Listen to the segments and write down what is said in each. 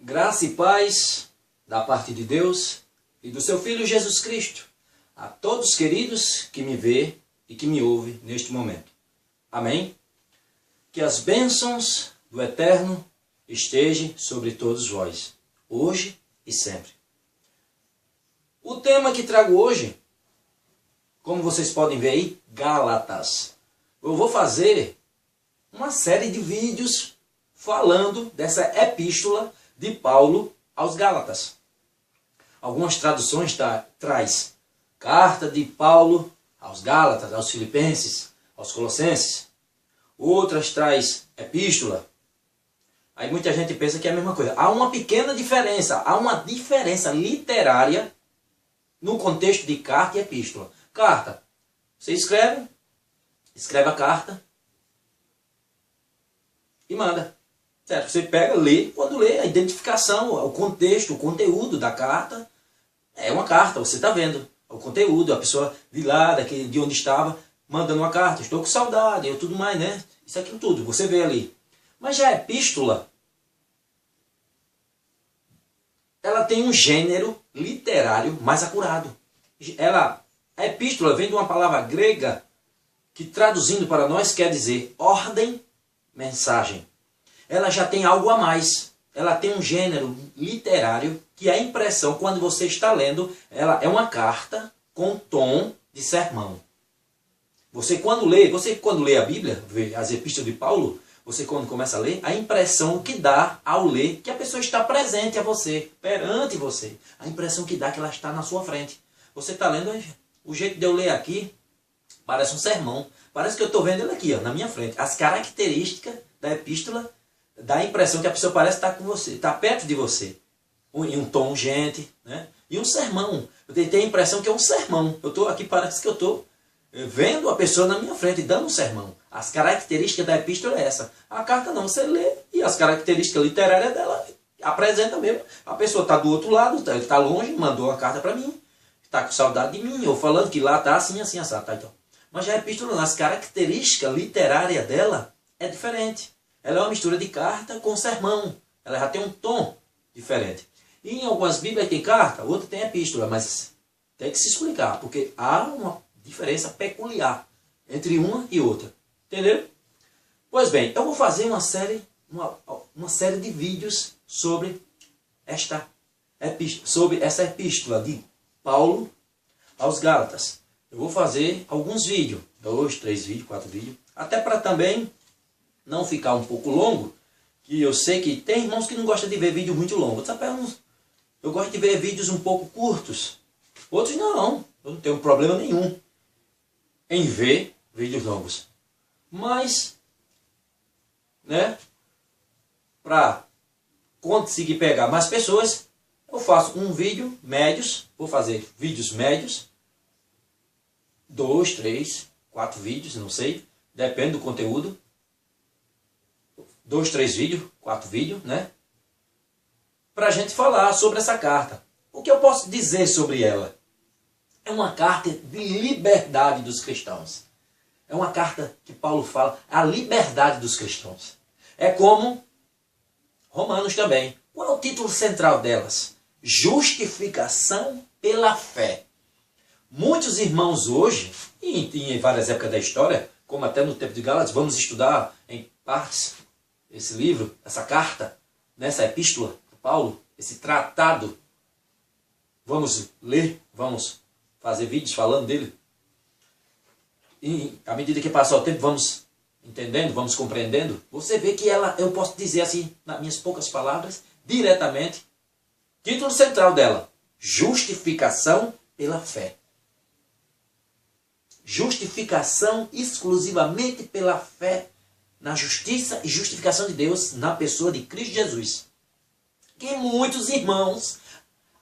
Graça e paz da parte de Deus e do seu Filho Jesus Cristo, a todos queridos que me vê e que me ouve neste momento. Amém? Que as bênçãos do Eterno estejam sobre todos vós, hoje e sempre. O tema que trago hoje, como vocês podem ver aí, Gálatas. Eu vou fazer uma série de vídeos falando dessa epístola de Paulo aos Gálatas. Algumas traduções traz carta de Paulo aos Gálatas, aos Filipenses, aos Colossenses. Outras traz epístola. Aí muita gente pensa que é a mesma coisa. Há uma pequena diferença, há uma diferença literária no contexto de carta e epístola. Carta, você escreve a carta e manda. Certo? Você pega, lê, quando lê, a identificação, o contexto, o conteúdo da carta, é uma carta, você está vendo o conteúdo, a pessoa de lá, de onde estava, mandando uma carta, estou com saudade, e tudo mais, né? Isso aqui tudo, você vê ali. Mas já a epístola, ela tem um gênero literário mais acurado. A epístola vem de uma palavra grega que, traduzindo para nós, quer dizer ordem, mensagem. Ela já tem algo a mais. Ela tem um gênero literário que a impressão, quando você está lendo, ela é uma carta com tom de sermão. Você quando lê a Bíblia, vê as epístolas de Paulo, você quando começa a ler, a impressão que dá ao ler que a pessoa está presente a você, perante você. A impressão que dá que ela está na sua frente. Você está lendo, o jeito de eu ler aqui parece um sermão. Parece que eu estou vendo ele aqui, ó, na minha frente. As características da epístola dá a impressão que a pessoa parece estar com você, está perto de você. Em um tom urgente, né? E um sermão. Eu tenho a impressão que é um sermão. Eu estou aqui, parece que eu estou vendo a pessoa na minha frente, dando um sermão. As características da epístola é essa. A carta não, você lê e as características literárias dela apresenta mesmo. A pessoa está do outro lado, está longe, mandou uma carta para mim, está com saudade de mim, ou falando que lá está assim, assim, assado. Tá, então. Mas já a epístola, as características literárias dela é diferente. Ela é uma mistura de carta com sermão. Ela já tem um tom diferente. E em algumas Bíblias tem carta, outra tem epístola, mas tem que se explicar, porque há uma diferença peculiar entre uma e outra. Entenderam? Pois bem, eu vou fazer uma série de vídeos sobre essa epístola de Paulo aos Gálatas. Eu vou fazer alguns vídeos, 2, 3 vídeos, 4 vídeos, até para também não ficar um pouco longo, que eu sei que tem irmãos que não gostam de ver vídeo muito longo. Eu gosto de ver vídeos um pouco curtos. Outros não, eu não tenho problema nenhum em ver vídeos longos. Mas, né, para conseguir pegar mais pessoas, eu faço um vídeo médios, vou fazer vídeos médios, 2, 3, 4 vídeos, não sei, depende do conteúdo. 2, 3 vídeos, 4 vídeos, né? Para a gente falar sobre essa carta. O que eu posso dizer sobre ela? É uma carta de liberdade dos cristãos. É uma carta que Paulo fala, a liberdade dos cristãos. É como Romanos também. Qual é o título central delas? Justificação pela fé. Muitos irmãos hoje, e em várias épocas da história, como até no tempo de Gálatas, vamos estudar em partes esse livro, essa carta, nessa epístola de Paulo, esse tratado. Vamos ler, vamos fazer vídeos falando dele. E à medida que passar o tempo, vamos entendendo, vamos compreendendo. Você vê que ela, eu posso dizer assim, nas minhas poucas palavras, diretamente, título central dela, justificação pela fé. Justificação exclusivamente pela fé na justiça e justificação de Deus na pessoa de Cristo Jesus. Que muitos irmãos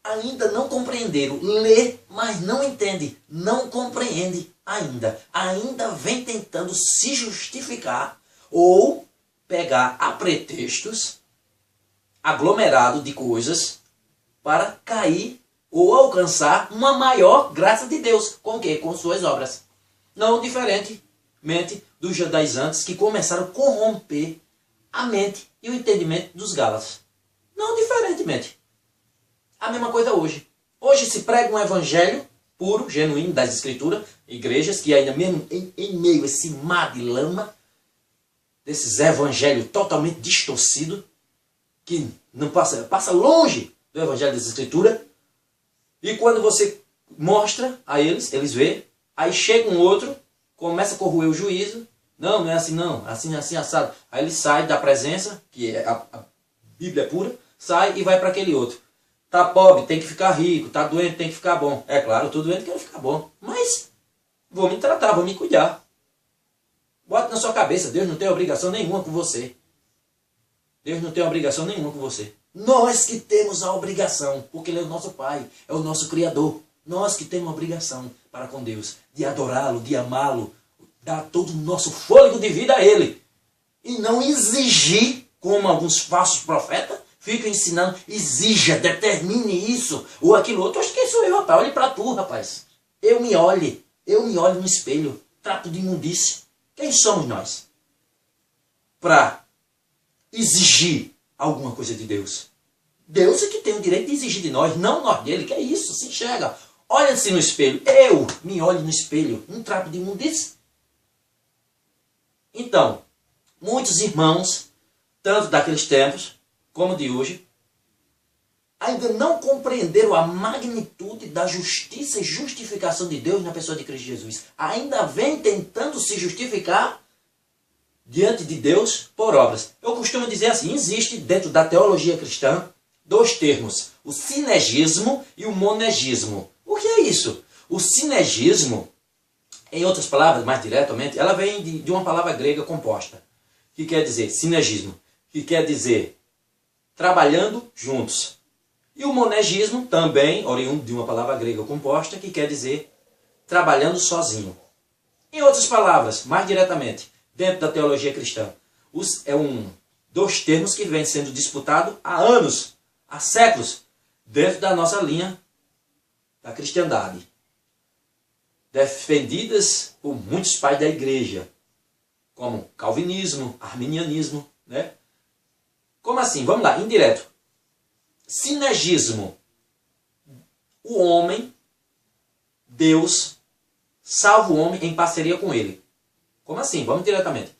ainda não compreenderam. Lê, mas não entende. Não compreende ainda. Ainda vem tentando se justificar ou pegar a pretextos aglomerado de coisas para cair ou alcançar uma maior graça de Deus. Com o quê? Com suas obras. Não diferentemente dos judaizantes que começaram a corromper a mente e o entendimento dos Gálatas. Não diferentemente constantemente. A mesma coisa hoje. Hoje se prega um evangelho puro, genuíno das Escrituras, igrejas que ainda mesmo em meio a esse mar de lama, desses evangelhos totalmente distorcidos, que não passa longe do evangelho das Escrituras, e quando você mostra a eles, eles veem, aí chega um outro, começa a corroer o juízo, não é assim não, assim, assado. Aí ele sai da presença, que é a Bíblia pura, sai e vai para aquele outro. Tá pobre, tem que ficar rico, tá doente, tem que ficar bom. É claro, eu tô doente, quero ficar bom, mas vou me tratar, vou me cuidar. Bota na sua cabeça, Deus não tem obrigação nenhuma com você. Deus não tem obrigação nenhuma com você. Nós que temos a obrigação, porque Ele é o nosso Pai, é o nosso Criador. Nós que temos a obrigação para com Deus, de adorá-lo, de amá-lo, dar todo o nosso fôlego de vida a Ele. E não exigir, como alguns falsos profetas ficam ensinando, exija, determine isso ou aquilo outro. Acho que sou eu, rapaz. Olhe para tu, rapaz. Eu me olhe no espelho, trato de imundície. Quem somos nós para exigir alguma coisa de Deus? Deus é que tem o direito de exigir de nós, não nós dele. Que é isso? Se enxerga. Olha-se no espelho. Eu me olho no espelho. Um trapo de imundície. Então, muitos irmãos, tanto daqueles tempos como de hoje, ainda não compreenderam a magnitude da justiça e justificação de Deus na pessoa de Cristo Jesus. Ainda vem tentando se justificar diante de Deus por obras. Eu costumo dizer assim, existe dentro da teologia cristã dois termos, o sinegismo e o monegismo. O que é isso? O sinegismo, em outras palavras, mais diretamente, ela vem de uma palavra grega composta, que quer dizer sinegismo, que quer dizer trabalhando juntos. E o monegismo, também oriundo de uma palavra grega composta, que quer dizer trabalhando sozinho. Em outras palavras, mais diretamente, dentro da teologia cristã, dois termos que vêm sendo disputados há anos, há séculos, dentro da nossa linha da cristandade. Defendidas por muitos pais da igreja, como calvinismo, arminianismo, né? Como assim? Vamos lá, indireto. Sinegismo. O homem, Deus, salva o homem em parceria com ele. Como assim? Vamos diretamente.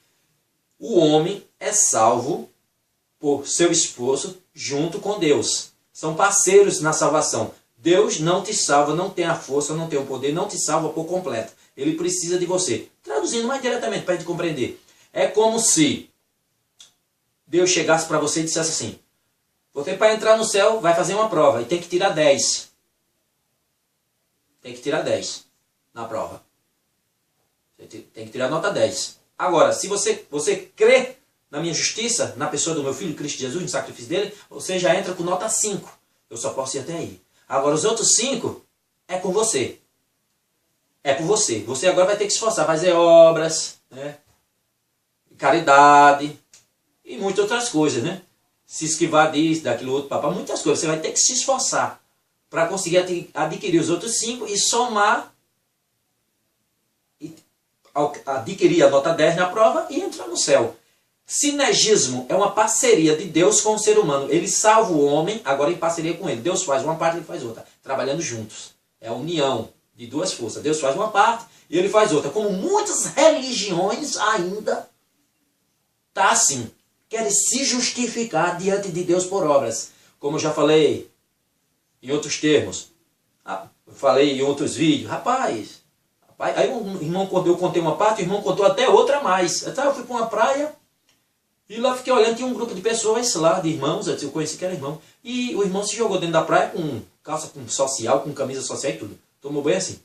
O homem é salvo por seu esposo junto com Deus. São parceiros na salvação. Deus não te salva, não tem a força, não tem o poder, não te salva por completo. Ele precisa de você. Traduzindo mais diretamente para a gente compreender. É como se Deus chegasse para você e dissesse assim, você para entrar no céu vai fazer uma prova e tem que tirar 10. Tem que tirar 10 na prova. Você tem que tirar nota 10. Agora, se você crê na minha justiça, na pessoa do meu filho Cristo Jesus, no sacrifício dele, você já entra com nota 5. Eu só posso ir até aí. Agora, os outros 5 é com você. É por você. Você agora vai ter que se esforçar, fazer obras, né? Caridade e muitas outras coisas, né? Se esquivar disso, daquilo outro, papá, muitas coisas. Você vai ter que se esforçar para conseguir adquirir os outros 5 e somar, e adquirir a nota 10 na prova e entrar no céu. Sinegismo é uma parceria de Deus com o ser humano. Ele salva o homem, agora em parceria com ele. Deus faz uma parte, ele faz outra. Trabalhando juntos. É a união de duas forças. Deus faz uma parte e ele faz outra. Como muitas religiões ainda tá assim. Querem se justificar diante de Deus por obras. Como eu já falei em outros termos. Falei em outros vídeos. Rapaz, aí um irmão, quando eu contei uma parte, o irmão contou até outra mais. Então eu fui para uma praia e lá fiquei olhando, tinha um grupo de pessoas lá, de irmãos, eu conheci que era irmão. E o irmão se jogou dentro da praia com calça com social, com camisa social e tudo. Tomou banho assim.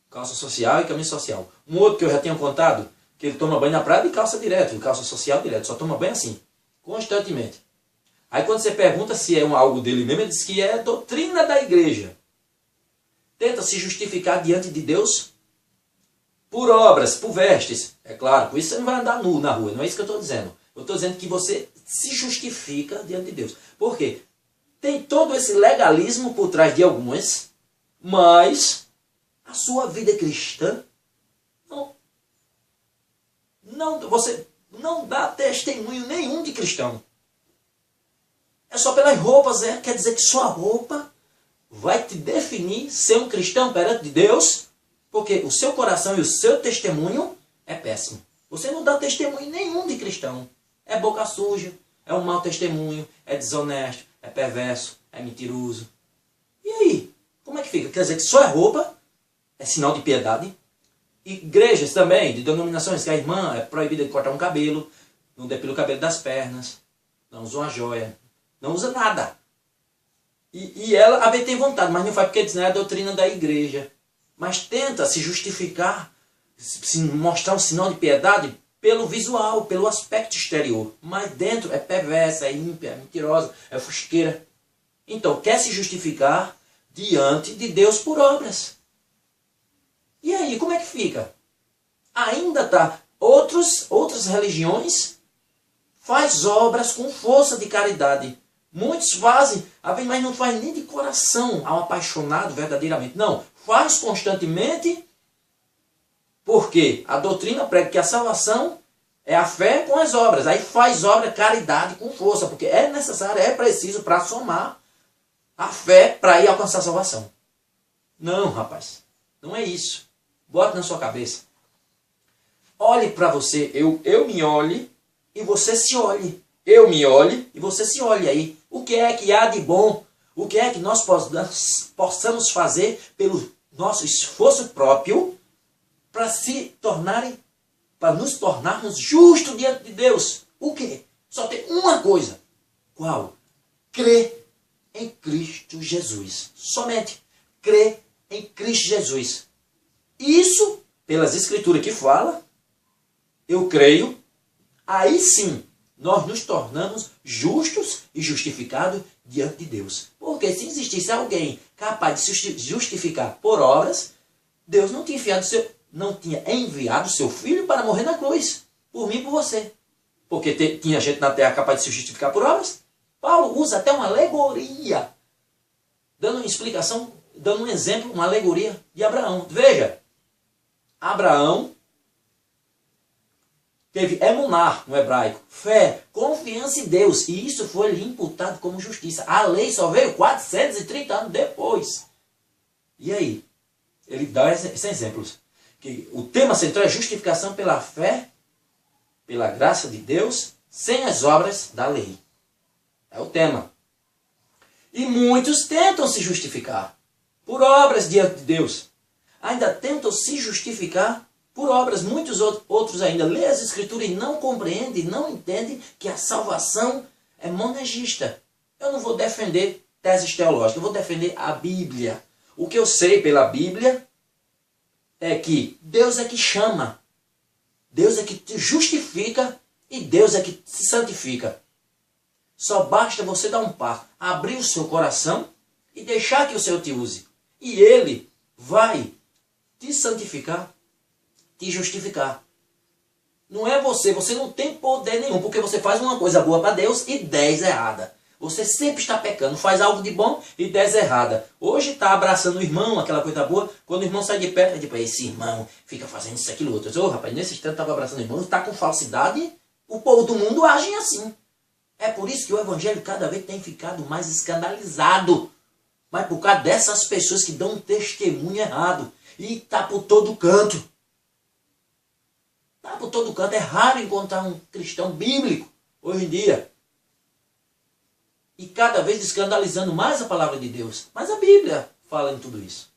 Calça social e camisa social. Um outro que eu já tinha contado, que ele toma banho na praia de calça direto, de calça social direto, só toma banho assim, constantemente. Aí quando você pergunta se é algo dele mesmo, ele diz que é doutrina da igreja. Tenta se justificar diante de Deus por obras, por vestes. É claro, por isso você não vai andar nu na rua, não é isso que eu estou dizendo. Eu estou dizendo que você se justifica diante de Deus. Por quê? Tem todo esse legalismo por trás de algumas, mas a sua vida cristã você não dá testemunho nenhum de cristão. É só pelas roupas, quer dizer que sua roupa vai te definir ser um cristão perante Deus, porque o seu coração e o seu testemunho é péssimo. Você não dá testemunho nenhum de cristão. É boca suja, é um mau testemunho, é desonesto, é perverso, é mentiroso. E aí? Como é que fica? Quer dizer que só é roupa, é sinal de piedade. Igrejas também, de denominações, que a irmã é proibida de cortar um cabelo, não depila o cabelo das pernas, não usa uma joia, não usa nada. E ela, a tem vontade, mas não faz porque diz, não é a doutrina da igreja. Mas tenta se justificar, se mostrar um sinal de piedade pelo visual, pelo aspecto exterior. Mas dentro é perversa, é ímpia, é mentirosa, é fusqueira. Então quer se justificar diante de Deus por obras. E aí, como é que fica? Ainda está. Outras religiões faz obras com força de caridade. Muitos fazem, mas não faz nem de coração ao apaixonado verdadeiramente. Não, faz constantemente, porque a doutrina prega que a salvação é a fé com as obras. Aí faz obra, caridade com força, porque é necessário, é preciso para somar a fé para ir alcançar a salvação. Não, rapaz, não é isso. Bote na sua cabeça. Olhe para você, eu me olhe e você se olhe. Eu me olhe e você se olhe aí. O que é que há de bom? O que é que nós possamos fazer pelo nosso esforço próprio para nos tornarmos justos diante de Deus? O quê? Só tem uma coisa. Qual? Crer em Cristo Jesus. Somente crer em Cristo Jesus. Isso, pelas Escrituras que fala, eu creio, aí sim nós nos tornamos justos e justificados diante de Deus. Porque se existisse alguém capaz de se justificar por obras, Deus não tinha enviado seu filho para morrer na cruz, por mim e por você. Porque tinha gente na terra capaz de se justificar por obras. Paulo usa até uma alegoria, dando uma explicação, dando um exemplo, uma alegoria de Abraão. Veja, Abraão teve emuná no hebraico, fé, confiança em Deus, e isso foi lhe imputado como justiça. A lei só veio 430 anos depois. E aí? Ele dá esses exemplos. Que o tema central é justificação pela fé, pela graça de Deus, sem as obras da lei. É o tema. E muitos tentam se justificar por obras diante de Deus. Ainda tentam se justificar por obras. Muitos outros ainda lêem as Escrituras e não compreendem, não entendem que a salvação é monergista. Eu não vou defender teses teológicas, eu vou defender a Bíblia. O que eu sei pela Bíblia é que Deus é que chama, Deus é que te justifica e Deus é que te santifica. Só basta você dar um passo, abrir o seu coração e deixar que o Senhor te use. E Ele vai te santificar, te justificar. Não é você não tem poder nenhum, porque você faz uma coisa boa para Deus e 10 errada. Você sempre está pecando, faz algo de bom e 10 errada. Hoje está abraçando o irmão, aquela coisa boa, quando o irmão sai de perto, é tipo, esse irmão fica fazendo isso, aquilo, outro. Ô, rapaz, nesse instante estava abraçando o irmão, está com falsidade, o povo do mundo age assim. É por isso que o evangelho cada vez tem ficado mais escandalizado. Mas por causa dessas pessoas que dão um testemunho errado. E está por todo canto. Está por todo canto. É raro encontrar um cristão bíblico hoje em dia. E cada vez escandalizando mais a palavra de Deus. Mas a Bíblia fala em tudo isso.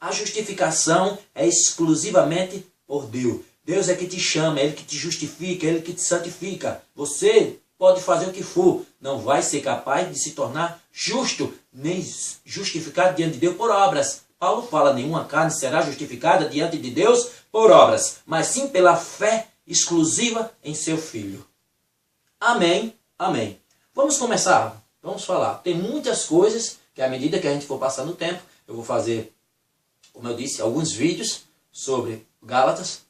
A justificação é exclusivamente por Deus. Deus é que te chama, é Ele que te justifica, é Ele que te santifica. Você pode fazer o que for, não vai ser capaz de se tornar justo, nem justificado diante de Deus por obras. Paulo fala, nenhuma carne será justificada diante de Deus por obras, mas sim pela fé exclusiva em seu Filho. Amém, amém. Vamos começar, vamos falar. Tem muitas coisas que à medida que a gente for passando o tempo, eu vou fazer, como eu disse, alguns vídeos sobre Gálatas.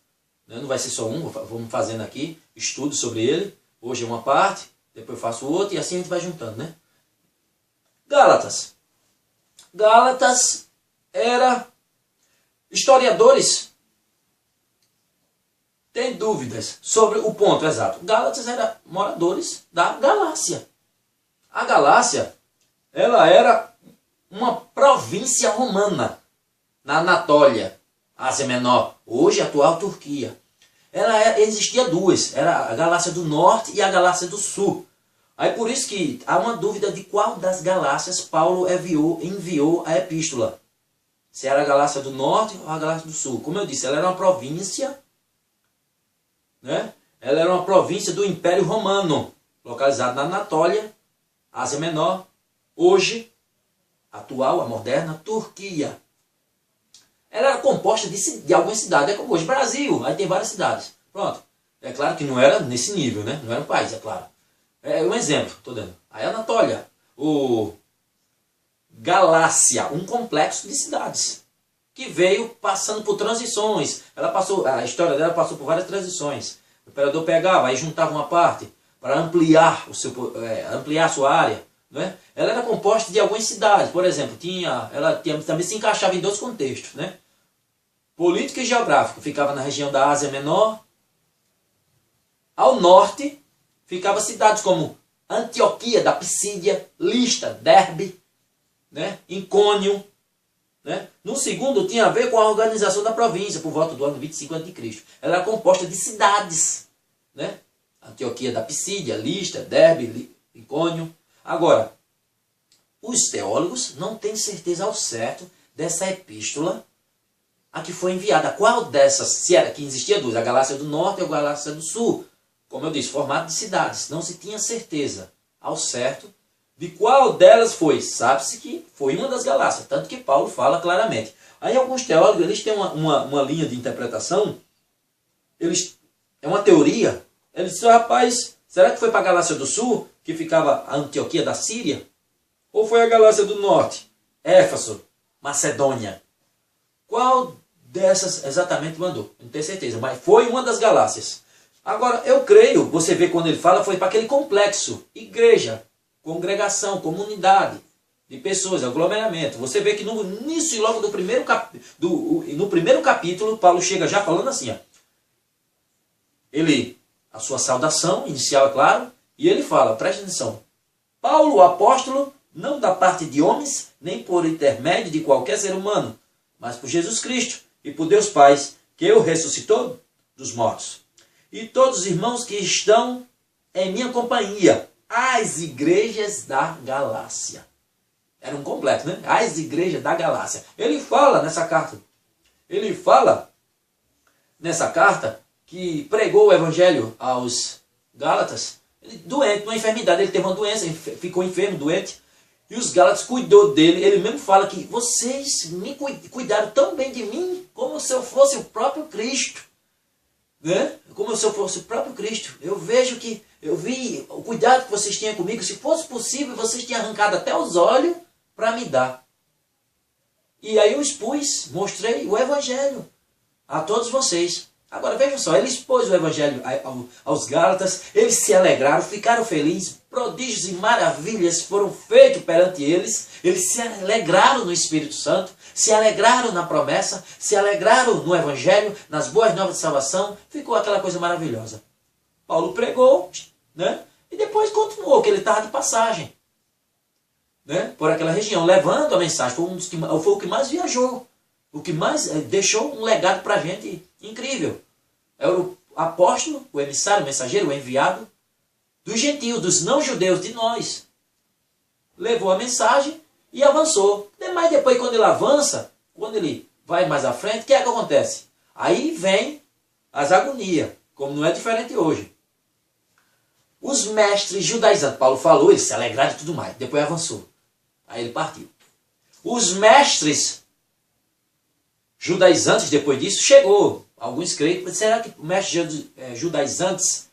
Não vai ser só um, vamos fazendo aqui, estudos sobre ele. Hoje é uma parte, depois eu faço outra e assim a gente vai juntando, né? Gálatas. Gálatas era... Historiadores têm dúvidas sobre o ponto exato. Gálatas eram moradores da Galácia. A Galácia, ela era uma província romana na Anatólia, Ásia Menor, hoje a atual Turquia. Existia duas, era a Galácia do Norte e a Galácia do Sul. Aí por isso que há uma dúvida de qual das Galácias Paulo enviou a epístola. Se era a Galácia do Norte ou a Galácia do Sul. Como eu disse, ela era uma província, né? Ela era uma província do Império Romano, localizada na Anatólia, Ásia Menor, hoje, atual, a moderna, Turquia. Ela era composta de algumas cidades, é como hoje, Brasil, aí tem várias cidades. Pronto. É claro que não era nesse nível, né? Não era um país, é claro. É um exemplo, estou dando. Aí a Anatólia, o Galácia, um complexo de cidades, que veio passando por transições. A história dela passou por várias transições. O imperador pegava, aí juntava uma parte para ampliar a sua área. Né? Ela era composta de algumas cidades, por exemplo, também se encaixava em dois contextos, né? Político e geográfico, ficava na região da Ásia Menor. Ao norte, ficava cidades como Antioquia da Pisídia, Listra, Derbe, né? Icônio. Né? No segundo, tinha a ver com a organização da província, por volta do ano 25 a.C. Ela era composta de cidades, né? Antioquia da Pisídia, Listra, Derbe, Icônio. Agora, os teólogos não têm certeza ao certo dessa epístola a que foi enviada. Qual dessas, se era que existia duas, a Galácia do Norte ou a Galácia do Sul? Como eu disse, formato de cidades. Não se tinha certeza ao certo de qual delas foi. Sabe-se que foi uma das Galácias, tanto que Paulo fala claramente. Aí alguns teólogos eles têm uma linha de interpretação, é uma teoria. Eles dizem, rapaz, será que foi para a Galácia do Sul, que ficava a Antioquia da Síria? Ou foi a Galácia do Norte, Éfeso, Macedônia? Qual dessas exatamente mandou? Não tenho certeza, mas foi uma das Galácias. Agora, eu creio, você vê quando ele fala, foi para aquele complexo, igreja, congregação, comunidade de pessoas, aglomeramento. Você vê que no início, logo no primeiro capítulo, Paulo chega já falando assim, ó. A sua saudação inicial, é claro, e ele fala, preste atenção, Paulo, o apóstolo, não da parte de homens, nem por intermédio de qualquer ser humano, mas por Jesus Cristo e por Deus Pai, que o ressuscitou dos mortos. E todos os irmãos que estão em minha companhia, as igrejas da Galácia. Era um completo, né? As igrejas da Galácia. Ele fala nessa carta que pregou o evangelho aos Gálatas, doente, uma enfermidade, ele teve uma doença, ficou enfermo, doente, e os Gálatas cuidou dele. Ele mesmo fala que vocês me cuidaram tão bem de mim como se eu fosse o próprio Cristo. Né? Como se eu fosse o próprio Cristo. Eu vi o cuidado que vocês tinham comigo. Se fosse possível, vocês tinham arrancado até os olhos para me dar. E aí eu mostrei o evangelho a todos vocês. Agora vejam só, ele expôs o evangelho aos Gálatas, eles se alegraram, ficaram felizes, prodígios e maravilhas foram feitos perante eles se alegraram no Espírito Santo, se alegraram na promessa, se alegraram no evangelho, nas boas novas de salvação, ficou aquela coisa maravilhosa. Paulo pregou, né? E depois continuou, que ele estava de passagem, né? Por aquela região, levando a mensagem, foi o que mais viajou. O que mais deixou um legado para a gente incrível. Era o apóstolo, o emissário, o mensageiro, o enviado dos gentios, dos não-judeus, de nós. Levou a mensagem e avançou. Mas depois, quando ele avança, quando ele vai mais à frente, o que é que acontece? Aí vem as agonias, como não é diferente hoje. Os mestres judaizantes, Paulo falou, eles se alegraram e tudo mais. Depois avançou. Aí ele partiu. Os mestres judaizantes, depois disso, chegou. Alguns creem, será que mestres judaizantes,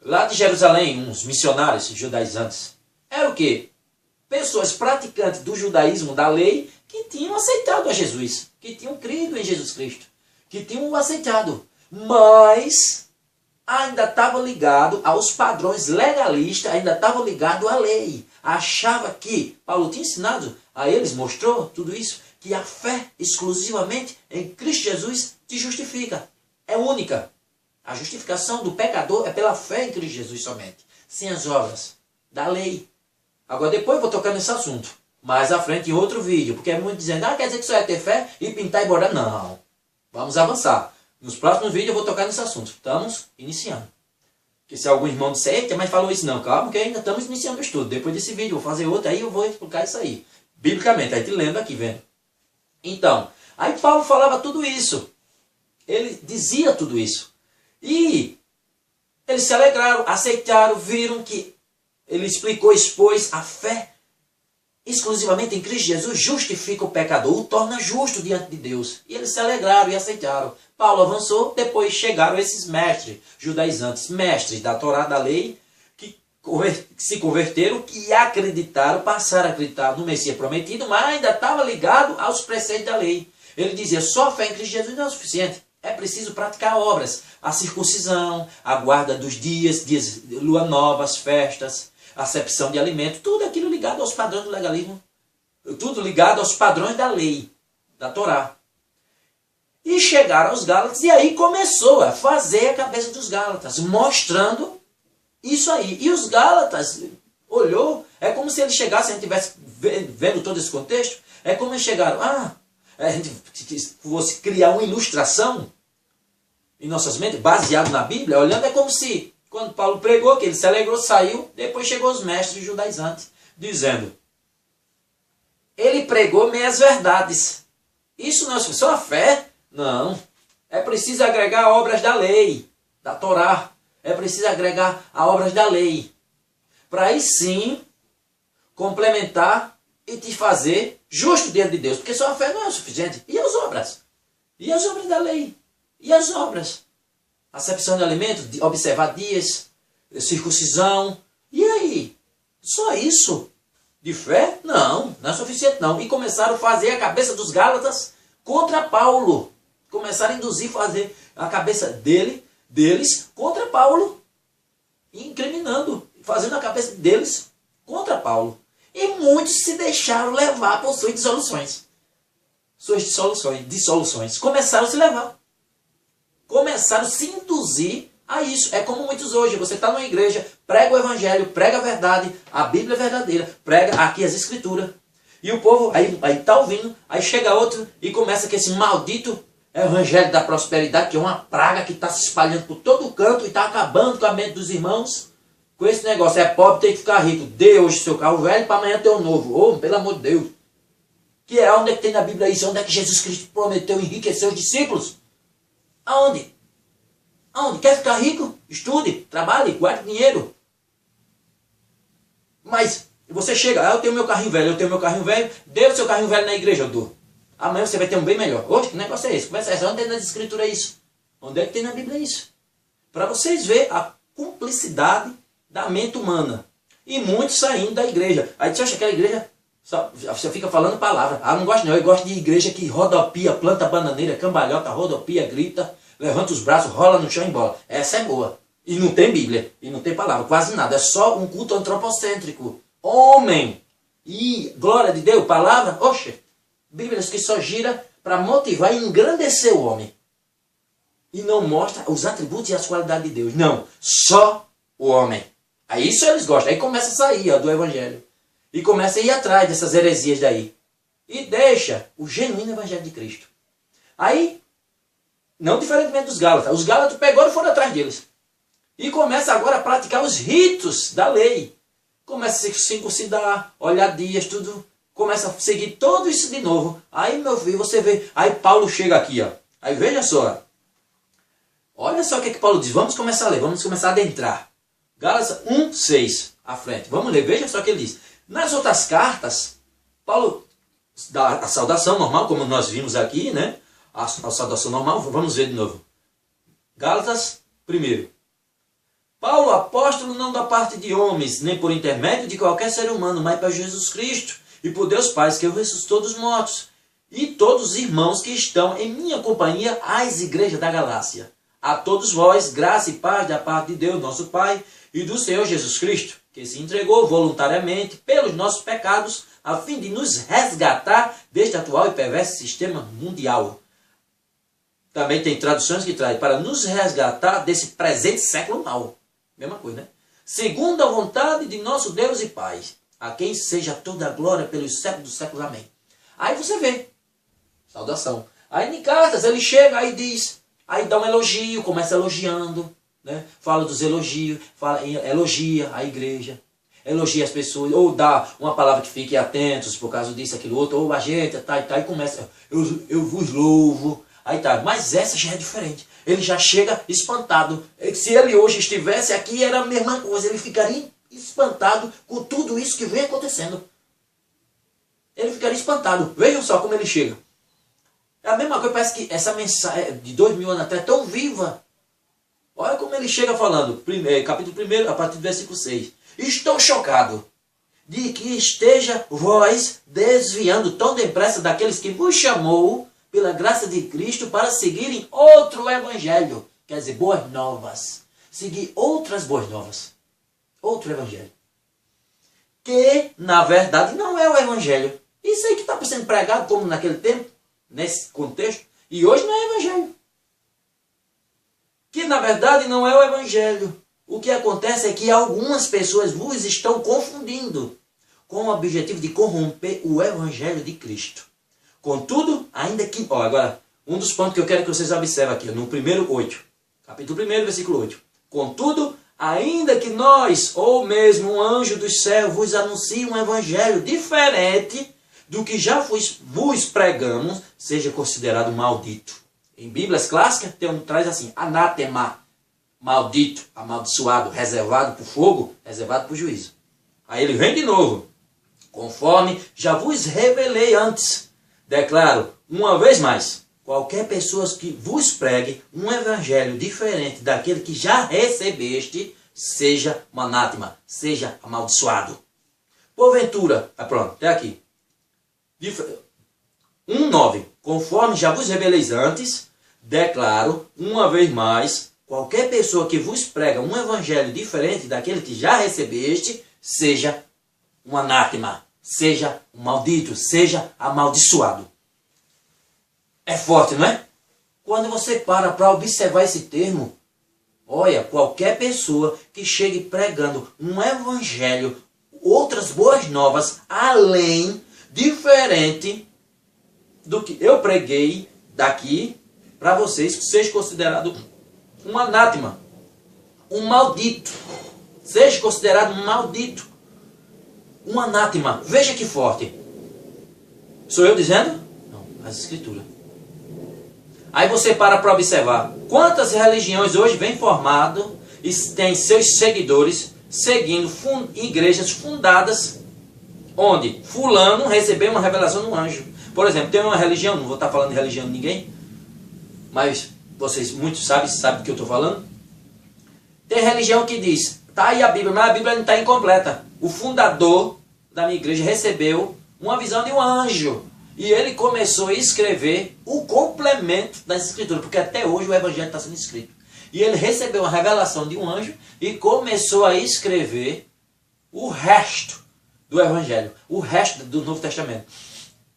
lá de Jerusalém, uns missionários judaizantes, eram o quê? Pessoas praticantes do judaísmo, da lei, que tinham aceitado a Jesus, que tinham crido em Jesus Cristo, que tinham o aceitado, mas ainda estavam ligados aos padrões legalistas, ainda estavam ligados à lei. Achava que Paulo tinha ensinado a eles, mostrou tudo isso, que a fé exclusivamente em Cristo Jesus te justifica. É única. A justificação do pecador é pela fé em Cristo Jesus somente, sem as obras da lei. Agora depois eu vou tocar nesse assunto. Mais à frente em outro vídeo. Porque é muito dizendo, quer dizer que só é ter fé e pintar e bordar. Não. Vamos avançar. Nos próximos vídeos eu vou tocar nesse assunto. Estamos iniciando. Porque se algum irmão disser, eita, mas falou isso não. Calma que ainda estamos iniciando o estudo. Depois desse vídeo eu vou fazer outro, aí eu vou explicar isso aí. Biblicamente, aí te lendo aqui, vendo. Então, aí Paulo falava tudo isso. Ele dizia tudo isso. E eles se alegraram, aceitaram, viram que ele explicou, expôs a fé exclusivamente em Cristo Jesus justifica o pecador, o torna justo diante de Deus. E eles se alegraram e aceitaram. Paulo avançou, depois chegaram esses mestres judaizantes, mestres da Torá, da lei, que se converteram, que acreditaram, passaram a acreditar no Messias prometido, mas ainda estava ligado aos preceitos da lei. Ele dizia, só a fé em Cristo Jesus não é o suficiente. É preciso praticar obras, a circuncisão, a guarda dos dias, lua nova, as festas, acepção de alimento, tudo aquilo ligado aos padrões do legalismo, tudo ligado aos padrões da lei, da Torá. E chegaram aos Gálatas, e aí começou a fazer a cabeça dos Gálatas, mostrando isso aí. E os Gálatas olhou, é como se eles chegassem, a gente estivesse vendo todo esse contexto, é como eles chegaram, a gente fosse criar uma ilustração em nossas mentes, baseado na Bíblia, olhando, é como se, quando Paulo pregou, que ele se alegrou, saiu, depois chegou os mestres judaizantes, dizendo, ele pregou meias verdades. Isso não é só a fé? Não. É preciso agregar obras da lei, da Torá. É preciso agregar a obras da lei. Para aí sim, complementar e te fazer justo diante de Deus. Porque só a fé não é o suficiente. E as obras? E as obras da lei? E as obras? Acepção de alimentos, observar dias, circuncisão. E aí? Só isso? De fé? Não, não é suficiente não. E começaram a fazer a cabeça dos Gálatas contra Paulo. Começaram a induzir, fazer a cabeça deles contra Paulo. Incriminando, fazendo a cabeça deles contra Paulo. E muitos se deixaram levar por suas dissoluções. Suas dissoluções. Começaram a se levar. Começaram a se induzir a isso. É como muitos hoje. Você está numa igreja, prega o evangelho, prega a verdade, a Bíblia é verdadeira, prega aqui as escrituras. E o povo aí está ouvindo, aí chega outro e começa com esse maldito evangelho da prosperidade, que é uma praga que está se espalhando por todo canto e está acabando com a mente dos irmãos. Com esse negócio, é pobre, tem que ficar rico. Dê hoje seu carro velho para amanhã ter um novo. Oh, pelo amor de Deus. Que é onde é que tem na Bíblia isso? Onde é que Jesus Cristo prometeu enriquecer os discípulos? Aonde? Aonde? Quer ficar rico? Estude, trabalhe, guarde dinheiro. Mas você chega, eu tenho meu carrinho velho, dê o seu carrinho velho na igreja, eu dou. Amanhã você vai ter um bem melhor. Oxe, que negócio é esse? Conversa essa. Onde é nas escrituras isso? Onde é que tem na Bíblia isso? Para vocês verem a cumplicidade da mente humana. E muitos saindo da igreja. Aí você acha que aquela igreja você fica falando palavra. Não gosto não. Eu gosto de igreja que rodopia, planta bananeira, cambalhota, rodopia, grita, levanta os braços, rola no chão e embola. Essa é boa. E não tem Bíblia. E não tem palavra. Quase nada. É só um culto antropocêntrico. Homem. E glória de Deus, palavra. Oxe. Bíblias que só gira para motivar e engrandecer o homem. E não mostra os atributos e as qualidades de Deus. Não. Só o homem. Aí isso eles gostam. Aí começa a sair do evangelho. E começa a ir atrás dessas heresias daí. E deixa o genuíno evangelho de Cristo. Aí, não diferentemente dos Gálatas. Os Gálatas pegaram e foram atrás deles. E começa agora a praticar os ritos da lei. Começa a se circuncidar, olhar dias, tudo. Começa a seguir tudo isso de novo. Aí, meu filho, você vê. Aí Paulo chega aqui, ó. Aí veja só. Olha só o que Paulo diz. Vamos começar a ler. Vamos começar a adentrar. Gálatas 1:6. À frente. Vamos ler. Veja só o que ele diz. Nas outras cartas, Paulo dá a saudação normal, como nós vimos aqui, né? A saudação normal. Vamos ver de novo. Gálatas 1. Paulo, apóstolo, não da parte de homens, nem por intermédio de qualquer ser humano, mas para Jesus Cristo e por Deus Pai, que o ressuscitou dos mortos, e todos os irmãos que estão em minha companhia, às igrejas da Galácia. A todos vós, graça e paz da parte de Deus, nosso Pai, e do Senhor Jesus Cristo, que se entregou voluntariamente pelos nossos pecados, a fim de nos resgatar deste atual e perverso sistema mundial. Também tem traduções que trazem para nos resgatar desse presente século mau. Mesma coisa, né? Segundo a vontade de nosso Deus e Pai, A quem seja toda a glória pelos séculos dos séculos. Amém. Aí você vê. Saudação. Aí em cartas ele chega, aí diz, aí dá um elogio, começa elogiando, né? Fala dos elogios, elogia a igreja, elogia as pessoas, ou dá uma palavra que fiquem atentos por causa disso, aquilo outro, ou a gente, tá, e começa, eu vos louvo, aí tá. Mas essa já é diferente. Ele já chega espantado. Se ele hoje estivesse aqui, era a mesma coisa, ele ficaria espantado com tudo isso que vem acontecendo. Ele ficaria espantado. Vejam só como ele chega. É a mesma coisa, parece que essa mensagem de 2000 anos atrás é tão viva. Olha como ele chega falando, capítulo 1, a partir do versículo 6. Estou chocado de que esteja vós desviando tão depressa daqueles que vos chamou pela graça de Cristo para seguirem outro evangelho. Quer dizer, boas novas. Seguir outras boas novas. Outro evangelho. Que, na verdade, não é o evangelho. Isso aí que está sendo pregado como naquele tempo, nesse contexto, e hoje não é evangelho. Que na verdade não é o evangelho. O que acontece é que algumas pessoas vos estão confundindo com o objetivo de corromper o evangelho de Cristo. Contudo, ainda que... agora, um dos pontos que eu quero que vocês observem aqui, no primeiro 8. Capítulo 1, versículo 8. Contudo, ainda que nós, ou mesmo um anjo dos céus, vos anuncie um evangelho diferente do que já vos pregamos, seja considerado maldito. Em Bíblias clássicas, traz assim, anátema, maldito, amaldiçoado, reservado para o fogo, reservado para o juízo. Aí ele vem de novo. Conforme já vos revelei antes, declaro uma vez mais, qualquer pessoa que vos pregue um evangelho diferente daquele que já recebeste, seja um anátema, seja amaldiçoado. Porventura, pronto, até aqui. 1:9. Conforme já vos revelei antes, declaro uma vez mais, qualquer pessoa que vos prega um evangelho diferente daquele que já recebeste, seja um anátema, seja um maldito, seja amaldiçoado. É forte, não é? Quando você para observar esse termo, olha, qualquer pessoa que chegue pregando um evangelho, outras boas novas, além, diferente do que eu preguei daqui para vocês, seja considerado um anátema, um maldito. Seja considerado um maldito, um anátema. Veja que forte. Sou eu dizendo? Não, as escrituras. Aí você para observar quantas religiões hoje vêm formado e têm seus seguidores seguindo igrejas fundadas onde fulano recebeu uma revelação de um anjo. Por exemplo, tem uma religião, não vou estar falando de religião de ninguém, mas vocês muitos sabem do que eu estou falando. Tem religião que diz, tá aí a Bíblia, mas a Bíblia não está incompleta. O fundador da minha igreja recebeu uma visão de um anjo. E ele começou a escrever o complemento das escrituras, porque até hoje o evangelho está sendo escrito. E ele recebeu uma revelação de um anjo e começou a escrever o resto do evangelho, o resto do Novo Testamento.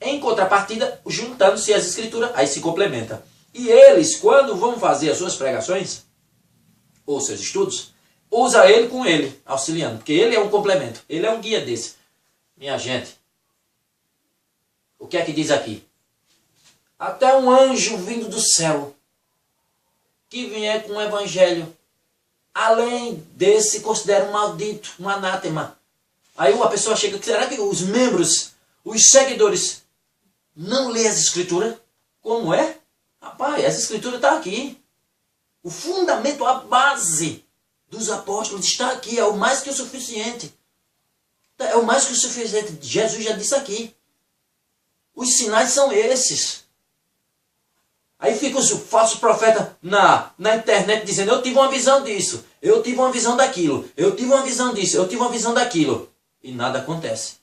Em contrapartida, juntando-se as escrituras, aí se complementa. E eles, quando vão fazer as suas pregações, ou seus estudos, usa ele com ele, auxiliando, porque ele é um complemento, ele é um guia desse. Minha gente, o que é que diz aqui? Até um anjo vindo do céu, que vier com um evangelho, além desse, considera um maldito, um anátema. Aí uma pessoa chega, será que os membros, os seguidores, não lê as escrituras? Como é? Rapaz, essa escritura está aqui. O fundamento, a base dos apóstolos está aqui, é o mais que o suficiente. É o mais que o suficiente. Jesus já disse aqui. Os sinais são esses. Aí fica os falsos profetas na internet dizendo, eu tive uma visão disso, eu tive uma visão daquilo, eu tive uma visão disso, eu tive uma visão daquilo. E nada acontece.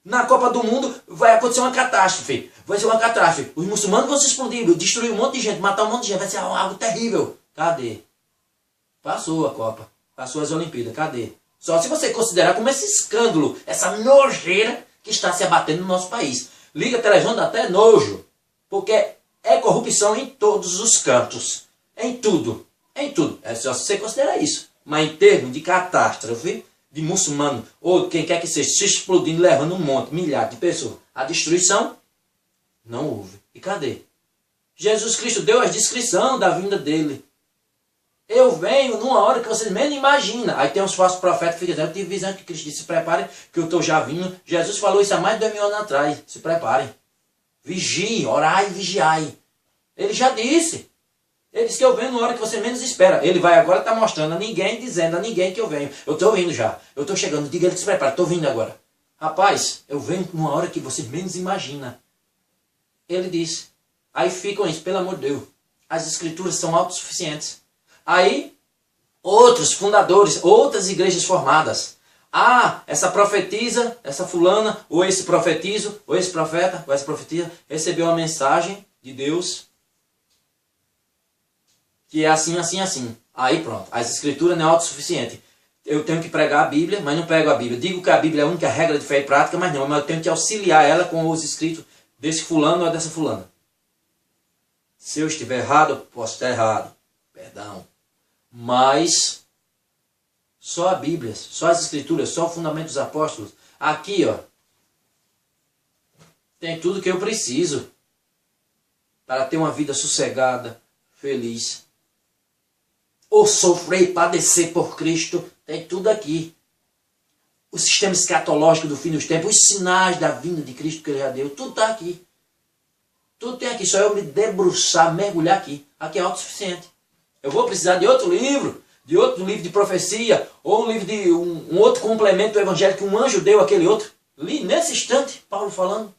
Na Copa do Mundo vai acontecer uma catástrofe. Vai ser uma catástrofe. Os muçulmanos vão se explodir, destruir um monte de gente, matar um monte de gente. Vai ser algo terrível. Cadê? Passou a Copa. Passou as Olimpíadas. Cadê? Só se você considerar como esse escândalo, essa nojeira que está se abatendo no nosso país. Liga a televisão, dá até nojo. Porque é corrupção em todos os cantos. Em tudo. Em tudo. É só se você considerar isso. Mas em termos de catástrofe, de muçulmano, ou quem quer que seja, se explodindo, levando um monte, milhares de pessoas. A destruição não houve. E cadê? Jesus Cristo deu a descrição da vinda dele. Eu venho numa hora que vocês menos imaginam. Aí tem uns falsos profetas que ficam dizendo, eu tive visão que Cristo disse, se preparem, que eu estou já vindo. Jesus falou isso há mais de 2000 anos atrás. Se preparem. Vigiem, orai e vigiai. Ele já disse. Ele disse que eu venho numa hora que você menos espera. Ele vai agora estar mostrando a ninguém, dizendo a ninguém que eu venho. Eu estou vindo já. Eu estou chegando. Diga ele que se prepare. Estou vindo agora. Rapaz, eu venho numa hora que você menos imagina. Ele disse. Aí ficam isso, pelo amor de Deus. As escrituras são autossuficientes. Aí, outros fundadores, outras igrejas formadas. Ah, essa profetisa, essa fulana, ou esse profetizo, ou esse profeta, ou essa profetisa, recebeu uma mensagem de Deus que é assim, assim, assim. Aí pronto, as escrituras não é autossuficiente. Eu tenho que pregar a Bíblia, mas não prego a Bíblia. Digo que a Bíblia é a única regra de fé e prática, mas não, mas eu tenho que auxiliar ela com os escritos desse fulano ou dessa fulana. Se eu estiver errado, eu posso estar errado. Perdão. Mas só a Bíblia, só as escrituras, só o fundamento dos apóstolos. Aqui, ó, tem tudo que eu preciso para ter uma vida sossegada, feliz. Ou sofrer e padecer por Cristo, tem tudo aqui. O sistema escatológico do fim dos tempos, os sinais da vinda de Cristo que ele já deu, tudo está aqui. Tudo tem aqui, só eu me debruçar, mergulhar aqui. Aqui é autossuficiente. Eu vou precisar de outro livro de profecia, ou um livro de um outro complemento do evangelho que um anjo deu àquele outro. Li nesse instante, Paulo falando.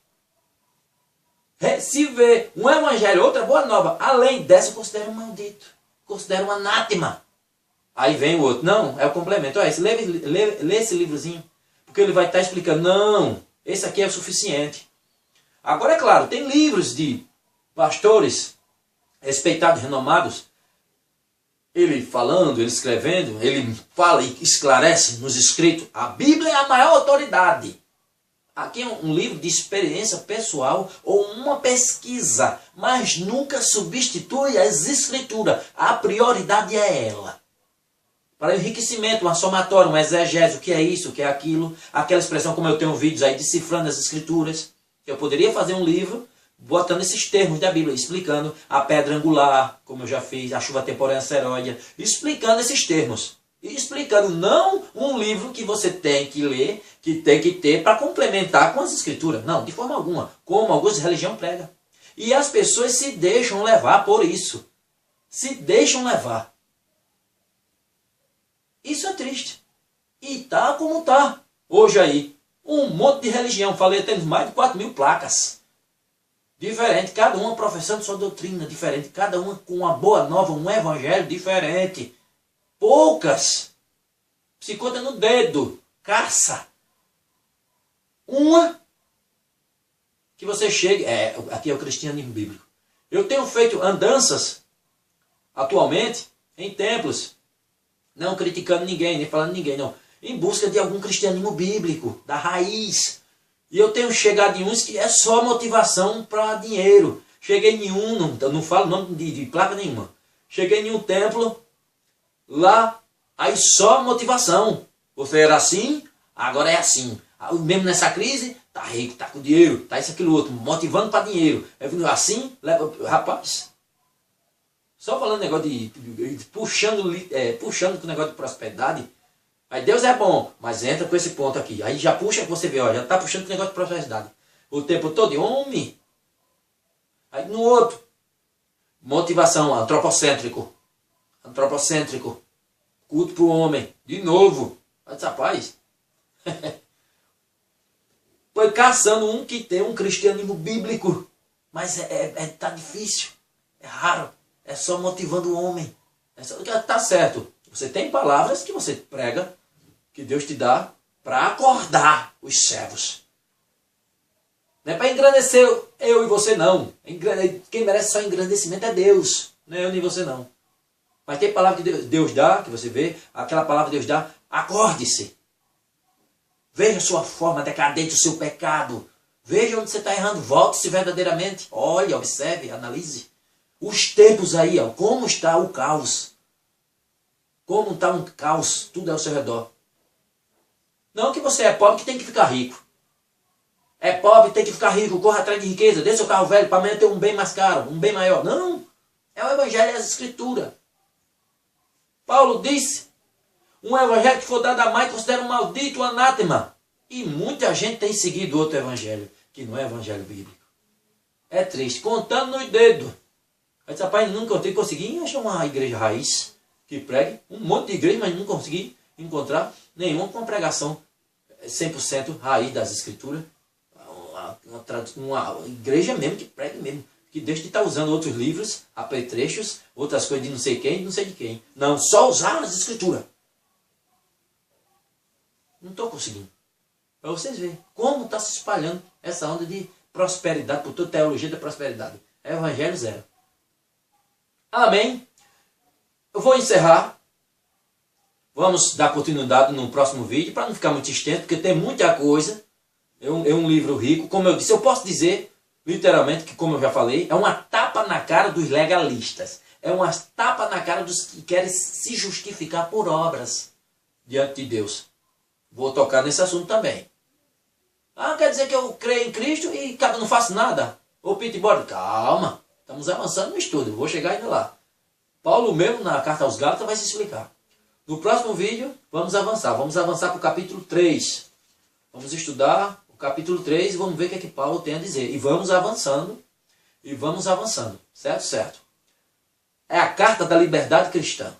Se vê um evangelho, outra boa nova, além dessa, eu considero um maldito. Considero um anátema. Aí vem o outro. Não, é o complemento. Olha, lê esse livrozinho, porque ele vai estar explicando. Não, esse aqui é o suficiente. Agora, é claro, tem livros de pastores respeitados, renomados, ele falando, ele escrevendo, ele fala e esclarece nos escritos. A Bíblia é a maior autoridade. Aqui é um livro de experiência pessoal ou uma pesquisa, mas nunca substitui as escrituras. A prioridade é ela. Para enriquecimento, uma somatória, um exegese, o que é isso, o que é aquilo. Aquela expressão, como eu tenho vídeos aí decifrando as escrituras. Eu poderia fazer um livro botando esses termos da Bíblia, explicando a pedra angular, como eu já fiz, a chuva temporânea seródia, explicando esses termos. E explicando não um livro que você tem que ler, que tem que ter para complementar com as escrituras. Não, de forma alguma, como algumas religiões pregam. E as pessoas se deixam levar por isso. Se deixam levar. Isso é triste. E tá como tá. Hoje aí, um monte de religião, falei, temos mais de 4.000 placas. Diferente, cada uma professando sua doutrina diferente, cada uma com uma boa nova, um evangelho diferente. Poucas. Se conta no dedo. Caça. Uma que você chegue. Aqui é o cristianismo bíblico. Eu tenho feito andanças atualmente em templos. Não criticando ninguém, nem falando ninguém, não. Em busca de algum cristianismo bíblico, da raiz. E eu tenho chegado em uns que é só motivação para dinheiro. Cheguei em um, não falo nome de placa nenhuma. Cheguei em um templo, lá, aí só motivação. Você era assim, agora é assim. Mesmo nessa crise, tá rico, tá com dinheiro, tá isso, aquilo, outro, motivando para dinheiro. Assim, rapaz, só falando negócio puxando com o negócio de prosperidade. Aí Deus é bom, mas entra com esse ponto aqui. Aí já puxa, você vê, ó, já está puxando com o negócio de prosperidade. O tempo todo, homem. Aí no outro, motivação, antropocêntrico. Antropocêntrico. Culto para o homem. De novo. Mas rapaz, foi caçando um que tem um cristianismo bíblico. Mas tá difícil. É raro. É só motivando o homem. Tá certo. Você tem palavras que você prega, que Deus te dá para acordar os servos. Não é para engrandecer eu e você, não. Quem merece só engrandecimento é Deus. Não é eu nem você, não. Mas tem palavra que Deus dá, que você vê, aquela palavra que Deus dá, acorde-se. Veja a sua forma decadente, o seu pecado. Veja onde você está errando, volte-se verdadeiramente. Olhe, observe, analise. Os tempos aí, ó, como está o caos. Como está um caos, tudo ao seu redor. Não que você é pobre que tem que ficar rico. É pobre, tem que ficar rico, corra atrás de riqueza, dê seu carro velho para amanhã ter um bem mais caro, um bem maior. Não, é o evangelho e as escrituras. Paulo disse, um evangelho que for dado a mais considera um maldito, um anátema. E muita gente tem seguido outro evangelho, que não é evangelho bíblico. É triste, contando nos dedos. Aí disse, rapaz, nunca consegui achar uma igreja raiz que pregue, um monte de igreja, mas não consegui encontrar nenhuma com pregação 100% raiz das escrituras. Uma igreja mesmo que pregue mesmo, que deixe de estar usando outros livros, apetrechos, outras coisas de não sei quem, não sei de quem. Não, só usar as escrituras. Não estou conseguindo. Para vocês verem como está se espalhando essa onda de prosperidade, por toda teologia da prosperidade. É evangelho zero. Amém. Eu vou encerrar. Vamos dar continuidade no próximo vídeo, para não ficar muito extenso, porque tem muita coisa. É um livro rico. Como eu disse, eu posso dizer, literalmente, que como eu já falei, é uma tapa na cara dos legalistas. É uma tapa na cara dos que querem se justificar por obras diante de Deus. Vou tocar nesse assunto também. Ah, quer dizer que eu creio em Cristo e não faço nada? Ô, Pitbull, calma. Estamos avançando no estudo. Vou chegar ainda lá. Paulo mesmo, na carta aos Gálatas, vai se explicar. No próximo vídeo, vamos avançar. Vamos avançar para o capítulo 3. Vamos estudar o capítulo 3 e vamos ver o que é que Paulo tem a dizer. E vamos avançando. E vamos avançando. Certo? Certo. É a carta da liberdade cristã.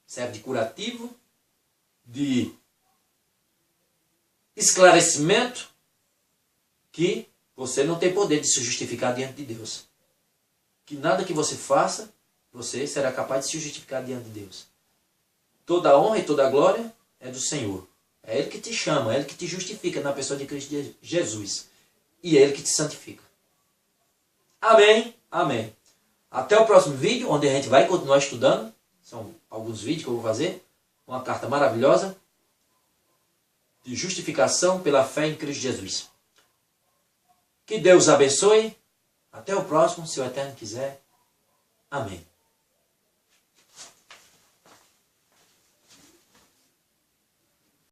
Serve de curativo, de esclarecimento, que você não tem poder de se justificar diante de Deus. Que nada que você faça, você será capaz de se justificar diante de Deus. Toda a honra e toda a glória é do Senhor. É Ele que te chama, é Ele que te justifica na pessoa de Cristo Jesus. E é Ele que te santifica. Amém? Amém. Até o próximo vídeo, onde a gente vai continuar estudando. São alguns vídeos que eu vou fazer. Uma carta maravilhosa de justificação pela fé em Cristo Jesus. Que Deus abençoe. Até o próximo, se o Eterno quiser. Amém.